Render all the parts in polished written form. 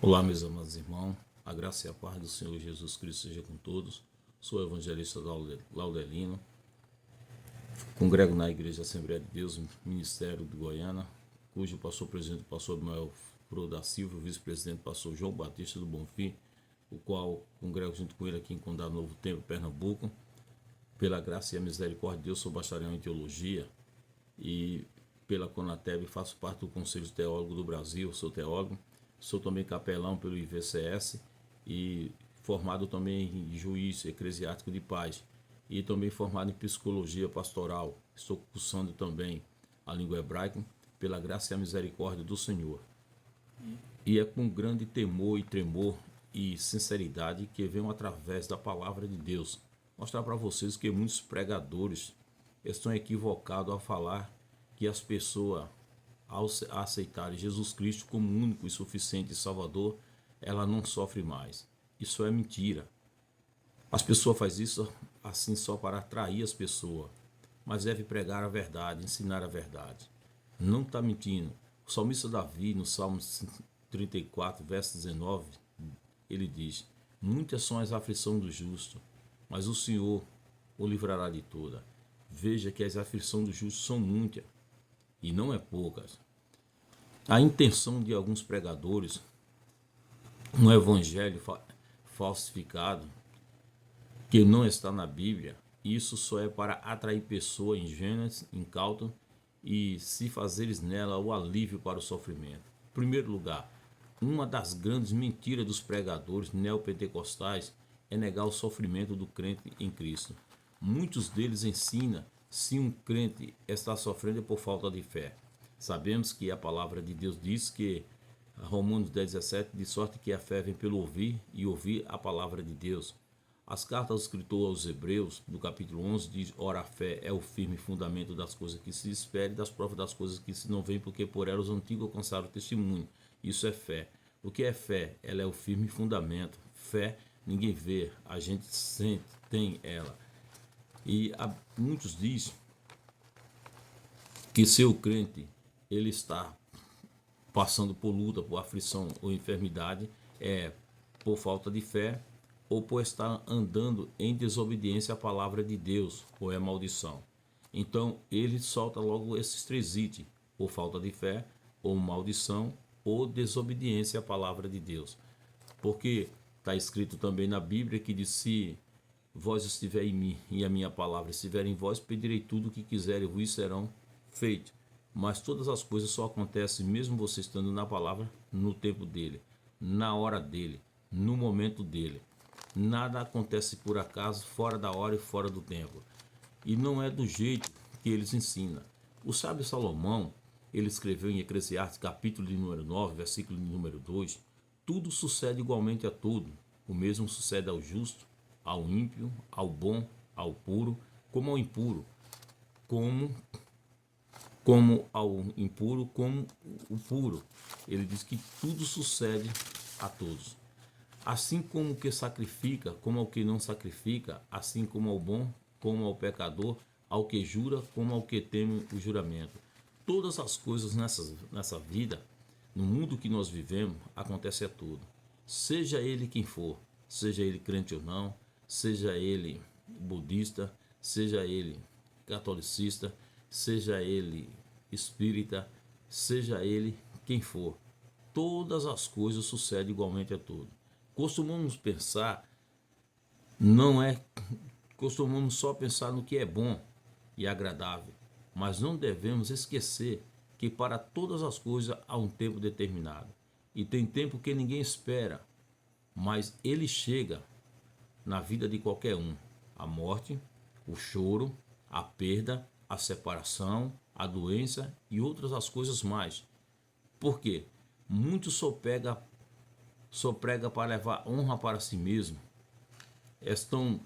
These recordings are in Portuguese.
Olá, meus amados irmãos, a graça e a paz do Senhor Jesus Cristo seja com todos. Sou o evangelista Laudelino, congrego na Igreja Assembleia de Deus, Ministério de Goiânia, cujo pastor presidente, pastor Manuel Fro da Silva, vice-presidente, pastor João Batista do Bonfim, o qual congrego junto com ele aqui em Condado Novo Tempo, Pernambuco. Pela graça e a misericórdia de Deus, sou bacharel em teologia e pela Conateb faço parte do Conselho Teólogo do Brasil, sou teólogo. Sou também capelão pelo IVCS e formado também em juiz eclesiástico de paz e também formado em psicologia pastoral. Estou cursando também a língua hebraica pela graça e a misericórdia do Senhor. E é com grande temor e tremor e sinceridade que venho através da palavra de Deus mostrar para vocês que muitos pregadores estão equivocados ao falar que as pessoas, ao aceitarem Jesus Cristo como único e suficiente Salvador, ela não sofre mais. Isso é mentira. As pessoas fazem isso assim só para atrair as pessoas, mas deve pregar a verdade, ensinar a verdade. Não está mentindo. O salmista Davi, no Salmo 34, verso 19, ele diz: muitas são as aflições do justo, mas o Senhor o livrará de toda. Veja que as aflições do justo são muitas, e não é poucas. A intenção de alguns pregadores, um evangelho falsificado, que não está na Bíblia, isso só é para atrair pessoas ingênuas, incautas e se fazeres nela o alívio para o sofrimento. Em primeiro lugar, uma das grandes mentiras dos pregadores neopentecostais é negar o sofrimento do crente em Cristo. Muitos deles ensinam se um crente está sofrendo é por falta de fé. Sabemos que a palavra de Deus diz que, Romanos 10,17, de sorte que a fé vem pelo ouvir e ouvir a palavra de Deus. As cartas do escritor aos Hebreus, do capítulo 11, diz: ora, a fé é o firme fundamento das coisas que se esperam e das provas das coisas que se não veem, porque por ela os antigos alcançaram o testemunho. Isso é fé. O que é fé? Ela é o firme fundamento. Fé ninguém vê, a gente sente, tem ela. E muitos dizem que seu crente ele está passando por luta, por aflição ou enfermidade, é por falta de fé ou por estar andando em desobediência à palavra de Deus, ou é maldição. Então ele solta logo esses três itens: ou falta de fé, ou maldição, ou desobediência à palavra de Deus. Porque está escrito também na Bíblia que diz: se vós estiver em mim e a minha palavra estiver em vós, pedirei tudo o que quiserem e vos serão feito. Mas todas as coisas só acontecem mesmo você estando na palavra, no tempo dele, na hora dele, no momento dele. Nada acontece por acaso, fora da hora e fora do tempo. E não é do jeito que eles ensinam. O sábio Salomão, ele escreveu em Eclesiastes, capítulo de número 9, versículo de número 2, tudo sucede igualmente a tudo. O mesmo sucede ao justo, ao ímpio, ao bom, ao puro, como ao impuro, como ao impuro, como o puro. Ele diz que tudo sucede a todos. Assim como o que sacrifica, como ao que não sacrifica, assim como ao bom, como ao pecador, ao que jura, como ao que teme o juramento. Todas as coisas nessa vida, no mundo que nós vivemos, acontece a tudo. Seja ele quem for, seja ele crente ou não, seja ele budista, seja ele catolicista, seja ele espírita, seja ele quem for. Todas as coisas sucedem igualmente a tudo. Costumamos pensar, não é, costumamos só pensar no que é bom e agradável, mas não devemos esquecer que para todas as coisas há um tempo determinado. E tem tempo que ninguém espera, mas ele chega na vida de qualquer um. A morte, o choro, a perda, a separação, a doença e outras as coisas mais. Por quê? Muitos só prega para levar honra para si mesmo. Estão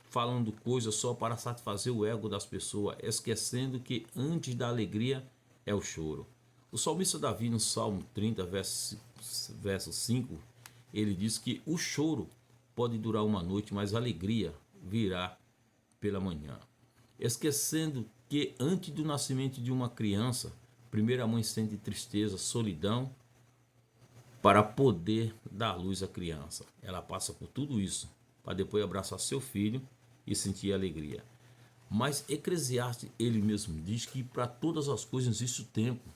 falando coisas só para satisfazer o ego das pessoas, esquecendo que antes da alegria é o choro. O salmista Davi, no Salmo 30, verso 5, ele diz que o choro pode durar uma noite, mas a alegria virá pela manhã. Esquecendo que antes do nascimento de uma criança, primeiro a mãe sente tristeza, solidão, para poder dar luz à criança. Ela passa por tudo isso para depois abraçar seu filho e sentir alegria. Mas Eclesiastes, ele mesmo diz que para todas as coisas existe o tempo.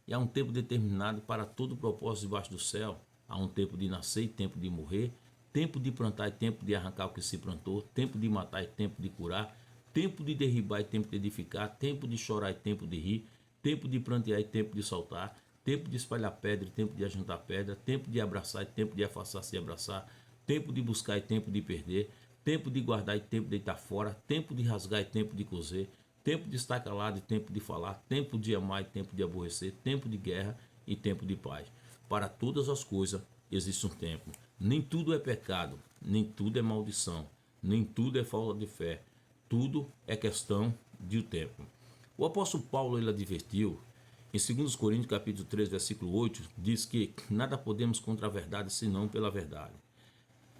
E há um tempo determinado para todo o propósito debaixo do céu. Há um tempo de nascer e tempo de morrer, tempo de plantar e tempo de arrancar o que se plantou, tempo de matar e tempo de curar, tempo de derribar e tempo de edificar, tempo de chorar e tempo de rir, tempo de plantear e tempo de soltar, tempo de espalhar pedra e tempo de ajuntar pedra, tempo de abraçar e tempo de afastar-se e abraçar, tempo de buscar e tempo de perder, tempo de guardar e tempo de deitar fora, tempo de rasgar e tempo de coser, tempo de estar calado e tempo de falar, tempo de amar e tempo de aborrecer, tempo de guerra e tempo de paz. Para todas as coisas existe um tempo. Nem tudo é pecado, nem tudo é maldição, nem tudo é falta de fé. Tudo é questão de tempo. O apóstolo Paulo ele advertiu em 2 Coríntios capítulo 3, versículo 8, diz que nada podemos contra a verdade senão pela verdade.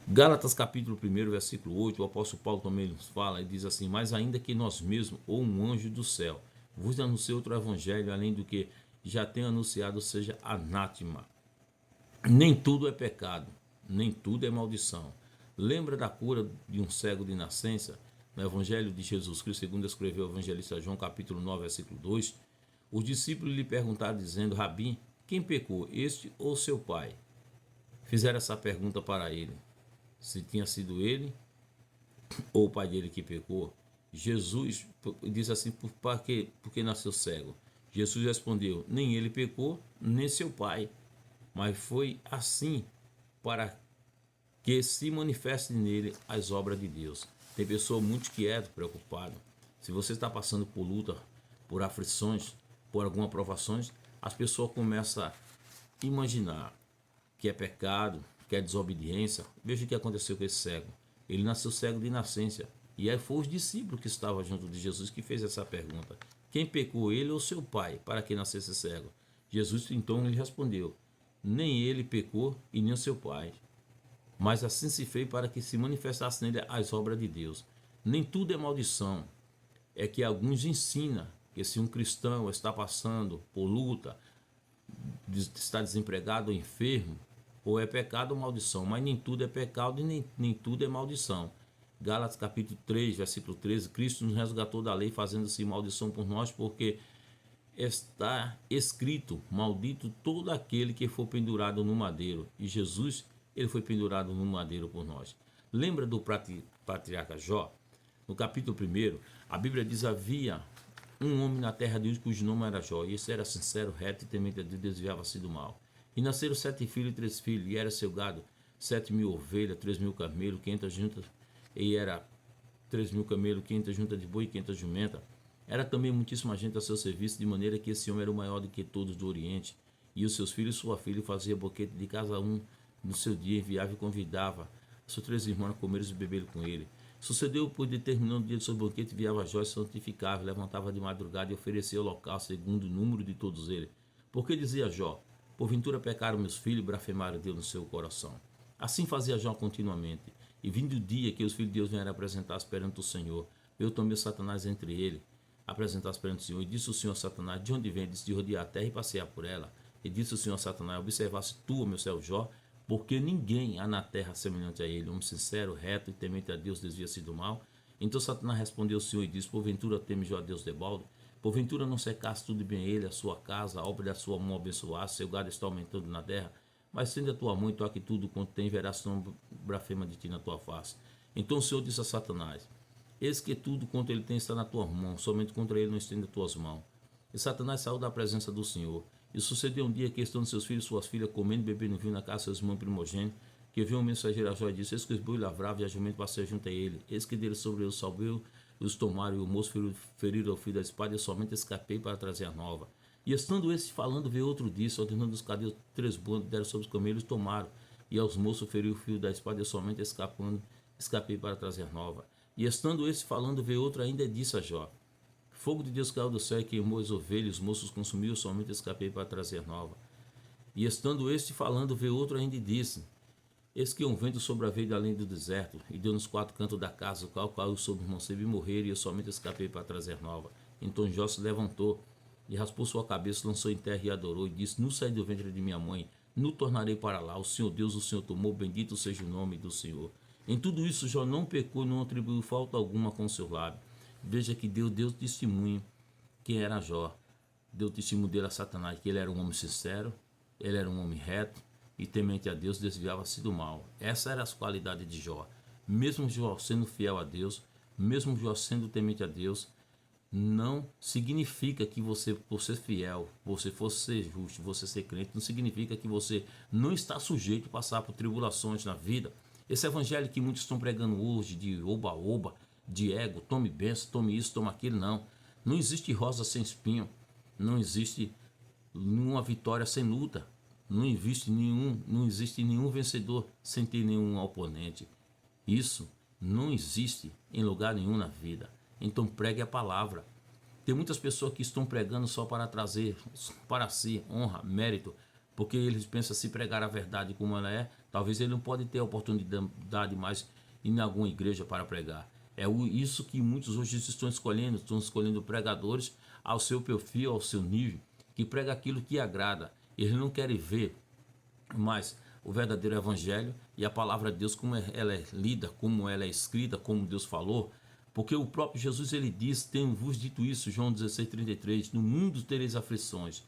Gálatas capítulo 1, versículo 8, o apóstolo Paulo também nos fala e diz assim: mas ainda que nós mesmos ou um anjo do céu vos anuncie outro evangelho além do que já tenho anunciado, seja anátema. Nem tudo é pecado, nem tudo é maldição. Lembra da cura de um cego de nascença? No evangelho de Jesus Cristo, segundo escreveu o evangelista João capítulo 9, versículo 2, os discípulos lhe perguntaram dizendo: Rabi, quem pecou, este ou seu pai? Fizeram essa pergunta para ele, se tinha sido ele ou o pai dele que pecou. Jesus disse assim: porque nasceu cego? Jesus respondeu: nem ele pecou, nem seu pai, mas foi assim para que se manifeste nele as obras de Deus. Tem pessoa muito quieta, preocupada. Se você está passando por luta, por aflições, por algumas provações, as pessoas começam a imaginar que é pecado, que é desobediência. Veja o que aconteceu com esse cego. Ele nasceu cego de nascença. E aí foi os discípulos que estavam junto de Jesus que fez essa pergunta: quem pecou, ele ou seu pai, para que nascesse cego? Jesus então lhe respondeu: nem ele pecou e nem o seu pai, mas assim se fez para que se manifestasse nele as obras de Deus. Nem tudo é maldição. É que alguns ensinam que se um cristão está passando por luta, está desempregado ou enfermo, ou é pecado ou maldição, mas nem tudo é pecado e nem tudo é maldição. Gálatas capítulo 3, versículo 13, Cristo nos resgatou da lei, fazendo-se maldição por nós, porque está escrito: maldito todo aquele que for pendurado no madeiro. E Jesus, ele foi pendurado no madeiro por nós. Lembra do patriarca Jó? No capítulo 1, a Bíblia diz: havia um homem na terra de Deus cujo nome era Jó, e esse era sincero, reto e temente a Deus, desviava-se do mal. E nasceram 7 filhos e 3 filhos, e era seu gado 7.000 ovelhas, 3.000 camelos, 500 juntas, e era 3.000 camelos, 500 juntas de boi e 500 jumenta. Era também muitíssima gente a seu serviço, de maneira que esse homem era o maior do que todos do Oriente. E os seus filhos e sua filha faziam boquete de cada um no seu dia, enviava e convidava seus 3 irmãos a comer e beber com ele. Sucedeu, pois, determinando o dia do seu banquete, enviava Jó, santificava, levantava de madrugada e oferecia holocausto segundo o número de todos eles. Porque dizia Jó: porventura pecaram meus filhos e blasfemaram Deus no seu coração. Assim fazia Jó continuamente. E vindo o dia que os filhos de Deus vieram apresentar-se perante o Senhor, veio também Satanás entre ele, apresentar-se perante o Senhor. E disse o Senhor a Satanás: de onde vem? Disse: de rodear a terra e passear por ela. E disse o Senhor a Satanás: observasse tu, meu servo Jó, porque ninguém há na terra semelhante a ele, homem sincero, reto e temente a Deus, desvia-se do mal. Então Satanás respondeu ao Senhor e disse: porventura teme Jó a Deus de balde? Porventura não secasse tudo bem ele, a sua casa, a obra da sua mão abençoasse, seu gado está aumentando na terra? Mas sendo a tua mãe, toque tudo quanto tem, verás não blasfema de ti na tua face. Então o Senhor disse a Satanás: eis que tudo quanto ele tem está na tua mão, somente contra ele não estenda as tuas mãos. E Satanás saiu da presença do Senhor. E sucedeu um dia que, estando seus filhos e suas filhas comendo e bebendo vinho na casa de seus irmãos primogênitos, que veio um mensageiro a Jó e disse: eis que os bois lavravam e a jumento passou junto a ele. Eis que dele sobre ele salveu, e os tomaram, e o moço feriram ao fio da espada, e eu somente escapei para trazer a nova. E estando esse falando, veio outro disse, ordenando os cadeus 3 bandos, deram sobre os camelos e tomaram. E aos moços feriu o fio da espada, e eu somente escapei para trazer a nova. E estando esse falando, veio outro ainda e disse a Jó: fogo de Deus caiu do céu e queimou as ovelhas, os moços consumiu, somente escapei para trazer nova. E estando este falando, veio outro ainda e disse: eis que um vento sobreveio além do deserto, e deu nos 4 cantos da casa, o qual caiu sobre os mancebos e morreram, e eu somente escapei para trazer nova. Então Jó se levantou, e raspou sua cabeça, lançou em terra e adorou, e disse: não saí do ventre de minha mãe, no tornarei para lá. O Senhor Deus, o Senhor tomou, bendito seja o nome do Senhor. Em tudo isso, Jó não pecou, não atribuiu falta alguma com seu lábio. Veja que Deus deu testemunho quem era Jó. Deu testemunho dele a Satanás, que ele era um homem sincero, ele era um homem reto e temente a Deus, desviava-se do mal. Essas eram as qualidades de Jó. Mesmo Jó sendo fiel a Deus, mesmo Jó sendo temente a Deus, não significa que você, por ser fiel, você for ser justo, você ser crente, não significa que você não está sujeito a passar por tribulações na vida. Esse evangelho que muitos estão pregando hoje, de oba-oba, de ego, tome benção, tome isso, tome aquilo, não. Não existe rosa sem espinho, não existe nenhuma vitória sem luta, não existe nenhum vencedor sem ter nenhum oponente. Isso não existe em lugar nenhum na vida. Então pregue a palavra. Tem muitas pessoas que estão pregando só para trazer para si honra, mérito, porque eles pensam, se pregar a verdade como ela é, talvez ele não pode ter a oportunidade mais em alguma igreja para pregar. É isso que muitos hoje estão escolhendo pregadores ao seu perfil, ao seu nível, que prega aquilo que agrada. Eles não querem ver mais o verdadeiro evangelho e a palavra de Deus, como ela é lida, como ela é escrita, como Deus falou. Porque o próprio Jesus, ele diz, tenho-vos dito isso, João 16:33, no mundo tereis aflições,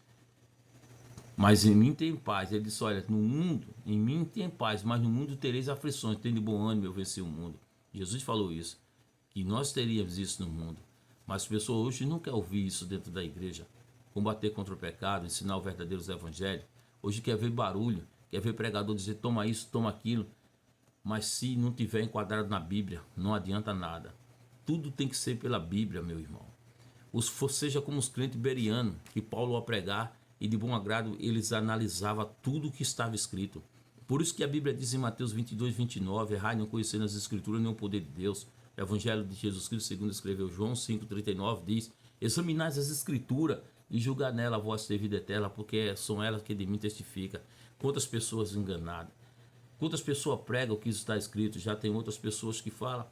mas em mim tem paz. Ele disse, olha, no mundo, em mim tem paz, mas no mundo tereis aflições, tem de bom ânimo, eu venci o mundo. Jesus falou isso, que nós teríamos isso no mundo. Mas as pessoas hoje não querem ouvir isso dentro da igreja, combater contra o pecado, ensinar o verdadeiro evangelho. Hoje quer ver barulho, quer ver pregador dizer, toma isso, toma aquilo, mas se não tiver enquadrado na Bíblia, não adianta nada. Tudo tem que ser pela Bíblia, meu irmão. Seja como os crentes berianos, que Paulo, ao pregar, e de bom agrado, eles analisavam tudo o que estava escrito. Por isso que a Bíblia diz em Mateus 22:29, errai não conhecer nas Escrituras nem o poder de Deus. O Evangelho de Jesus Cristo, segundo escreveu João 5:39, diz, examinais as Escrituras e julgar nela a vossa vida eterna, porque são elas que de mim testificam. Quantas pessoas enganadas, quantas pessoas pregam o que está escrito, já tem outras pessoas que falam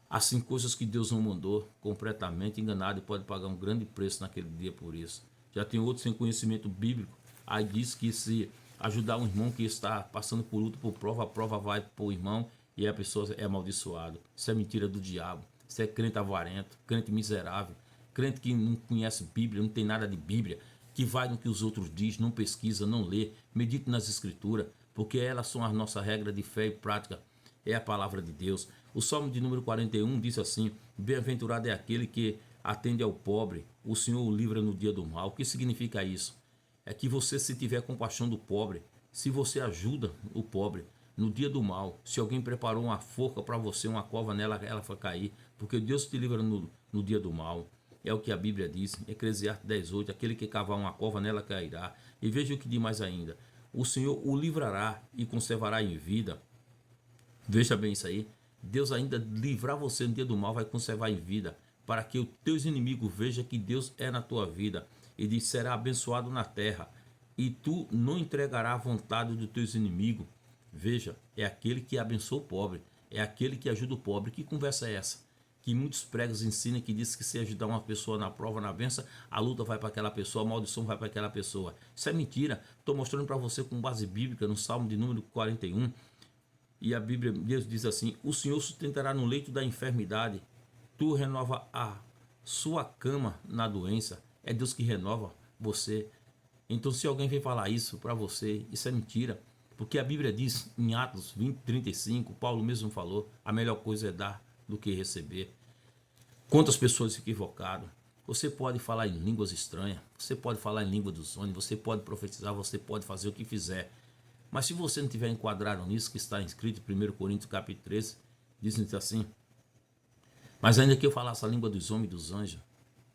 assim coisas que Deus não mandou, completamente enganado, e pode pagar um grande preço naquele dia por isso. Já tem outros sem conhecimento bíblico, aí diz que se ajudar um irmão que está passando por luta, por prova, a prova vai para o irmão e a pessoa é amaldiçoada. Isso é mentira do diabo, isso é crente avarento, crente miserável, crente que não conhece Bíblia, não tem nada de Bíblia, que vai no que os outros dizem, não pesquisa, não lê, medita nas Escrituras, porque elas são a nossa regra de fé e prática, é a palavra de Deus. O Salmo de número 41 diz assim, bem-aventurado é aquele que atende ao pobre, o Senhor o livra no dia do mal. O que significa isso? É que você, se tiver compaixão do pobre, se você ajuda o pobre no dia do mal, se alguém preparou uma forca para você, uma cova nela, ela vai cair, porque Deus te livra no dia do mal. É o que a Bíblia diz, Eclesiastes 10:8, aquele que cavar uma cova nela cairá. E veja o que diz mais ainda, o Senhor o livrará e conservará em vida. Veja bem isso aí, Deus ainda livrar você no dia do mal, vai conservar em vida, para que os teus inimigos vejam que Deus é na tua vida, e diz, será abençoado na terra, e tu não entregarás a vontade dos teus inimigos. Veja, é aquele que abençoa o pobre, é aquele que ajuda o pobre. Que conversa é essa? Que muitos pregos ensinam, que diz que se ajudar uma pessoa na prova, na benção, a luta vai para aquela pessoa, a maldição vai para aquela pessoa. Isso é mentira. Estou mostrando para você com base bíblica no Salmo de número 41. E a Bíblia, Deus diz assim, o Senhor sustentará no leito da enfermidade, tu renova a sua cama na doença. É Deus que renova você. Então, se alguém vem falar isso para você, isso é mentira. Porque a Bíblia diz em Atos 20:35, Paulo mesmo falou, a melhor coisa é dar do que receber. Quantas pessoas se equivocaram? Você pode falar em línguas estranhas, você pode falar em língua dos sonhos, você pode profetizar, você pode fazer o que fizer. Mas se você não tiver enquadrado nisso, que está escrito em 1 Coríntios capítulo 13, diz assim, mas ainda que eu falasse a língua dos homens e dos anjos,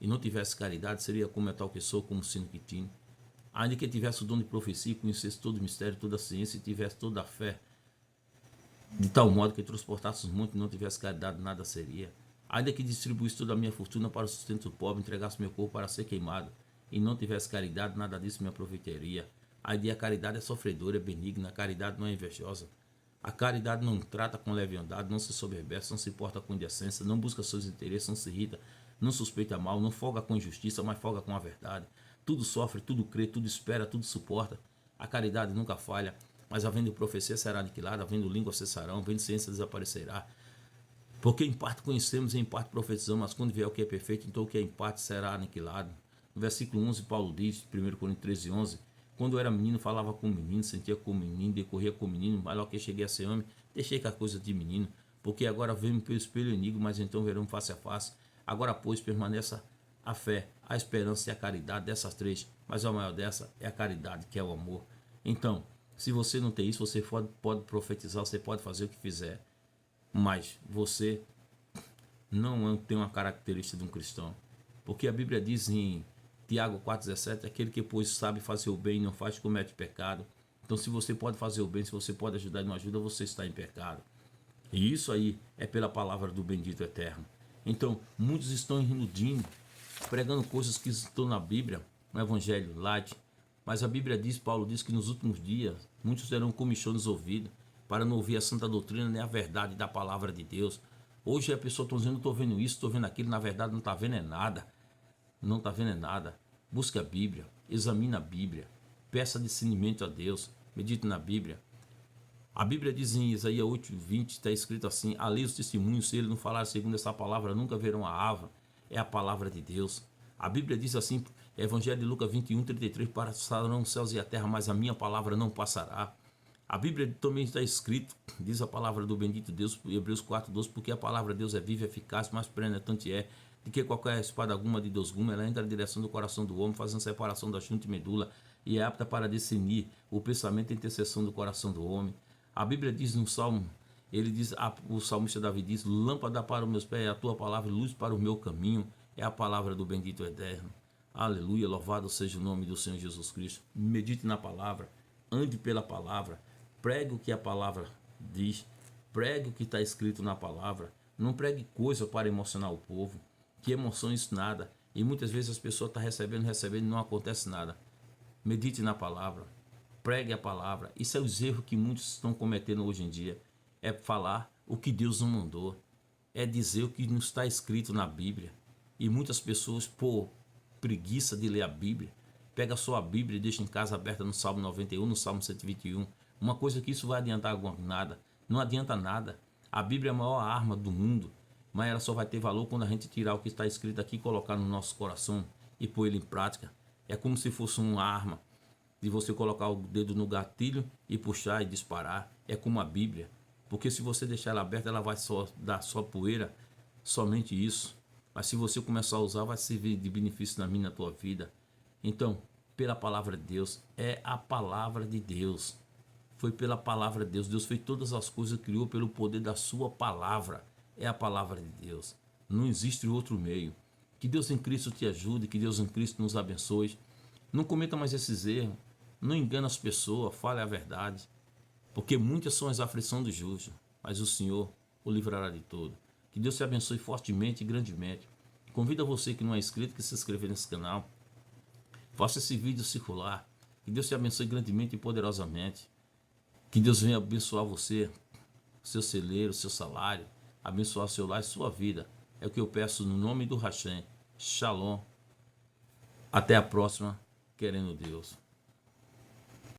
e não tivesse caridade, seria como metal que sou, como sino que tinha. Ainda que tivesse o dom de profecia, conhecesse todo o mistério, toda a ciência, e tivesse toda a fé, de tal modo que transportasse os montes e não tivesse caridade, nada seria. Ainda que distribuísse toda a minha fortuna para o sustento do pobre, entregasse meu corpo para ser queimado, e não tivesse caridade, nada disso me aproveitaria. A caridade é sofredora, é benigna, a caridade não é invejosa. A caridade não trata com leviandade, não se soberbece, não se porta com indecência, não busca seus interesses, não se irrita, não suspeita mal, não folga com injustiça, mas folga com a verdade. Tudo sofre, tudo crê, tudo espera, tudo suporta. A caridade nunca falha, mas havendo profecia será aniquilada, havendo língua cessarão, havendo ciência desaparecerá. Porque em parte conhecemos e em parte profetizamos, mas quando vier o que é perfeito, então o que é em parte será aniquilado. No versículo 11, Paulo diz, 1 Coríntios 13, 11, quando eu era menino, falava com menino, sentia com menino, decorria com menino, mas logo que cheguei a ser homem, deixei com a coisa de menino, porque agora vemos pelo espelho inimigo, mas então veremos face a face. Agora, pois, permaneça a fé, a esperança e a caridade, dessas três, mas a maior dessa é a caridade, que é o amor. Então, se você não tem isso, você pode profetizar, você pode fazer o que fizer, mas você não tem uma característica de um cristão. Porque a Bíblia diz em Tiago 4,17, aquele que pois sabe fazer o bem e não faz, comete pecado. Então, se você pode fazer o bem, se você pode ajudar e não ajuda, você está em pecado. E isso aí é pela palavra do bendito eterno. Então, muitos estão iludindo, pregando coisas que estão na Bíblia, no Evangelho light. Mas a Bíblia diz, Paulo diz que nos últimos dias, muitos terão comichões nos ouvidos, para não ouvir a santa doutrina nem a verdade da palavra de Deus. Hoje a pessoa está dizendo, estou vendo isso, estou vendo aquilo, na verdade não está vendo é nada. Não está vendo é nada. Busque a Bíblia, examine a Bíblia, peça discernimento a Deus, medite na Bíblia. A Bíblia diz em Isaías 8:20, está escrito assim, ali os testemunhos, se ele não falar segundo essa palavra, nunca verão a árvore. É a palavra de Deus. A Bíblia diz assim, Evangelho de Lucas 21:33, passarão os céus e a terra, mas a minha palavra não passará. A Bíblia também está escrito, diz a palavra do bendito Deus, Hebreus 4:12, porque a palavra de Deus é viva, eficaz, mais penetrante é, do que qualquer espada alguma de Deus gumes, ela entra na direção do coração do homem, fazendo separação da junta e medula, e é apta para discernir o pensamento e a intercessão do coração do homem. A Bíblia diz no Salmo, ele diz, o salmista Davi diz, lâmpada para os meus pés é a tua palavra, luz para o meu caminho, é a palavra do bendito eterno. Aleluia, louvado seja o nome do Senhor Jesus Cristo. Medite na palavra, ande pela palavra, pregue o que a palavra diz, pregue o que está escrito na palavra, não pregue coisa para emocionar o povo, que emoção isso nada, e muitas vezes as pessoas estão recebendo e não acontece nada. Medite na palavra, pregue a palavra. Isso é os erros que muitos estão cometendo hoje em dia, é falar o que Deus não mandou, é dizer o que não está escrito na Bíblia, e muitas pessoas, por preguiça de ler a Bíblia, pega só a Bíblia e deixa em casa aberta no Salmo 91, no Salmo 121, uma coisa que isso vai adiantar nada, não adianta nada. A Bíblia é a maior arma do mundo, mas ela só vai ter valor quando a gente tirar o que está escrito aqui, colocar no nosso coração e pôr ele em prática. É como se fosse uma arma, de você colocar o dedo no gatilho e puxar e disparar. É como a Bíblia, porque se você deixar ela aberta, ela vai só dar só poeira, somente isso. Mas se você começar a usar, vai servir de benefício na minha, na tua vida. Então, pela palavra de Deus, é a palavra de Deus. Foi pela palavra de Deus. Deus fez todas as coisas, criou pelo poder da sua palavra. É a palavra de Deus. Não existe outro meio. Que Deus em Cristo te ajude, que Deus em Cristo nos abençoe. Não cometa mais esses erros. Não engane as pessoas, fale a verdade. Porque muitas são as aflições do justo, mas o Senhor o livrará de tudo. Que Deus te abençoe fortemente e grandemente. Convido você que não é inscrito, que se inscreva nesse canal. Faça esse vídeo circular. Que Deus te abençoe grandemente e poderosamente. Que Deus venha abençoar você, seu celeiro, seu salário, abençoar seu lar e sua vida. É o que eu peço no nome do Hashem. Shalom. Até a próxima, querendo Deus.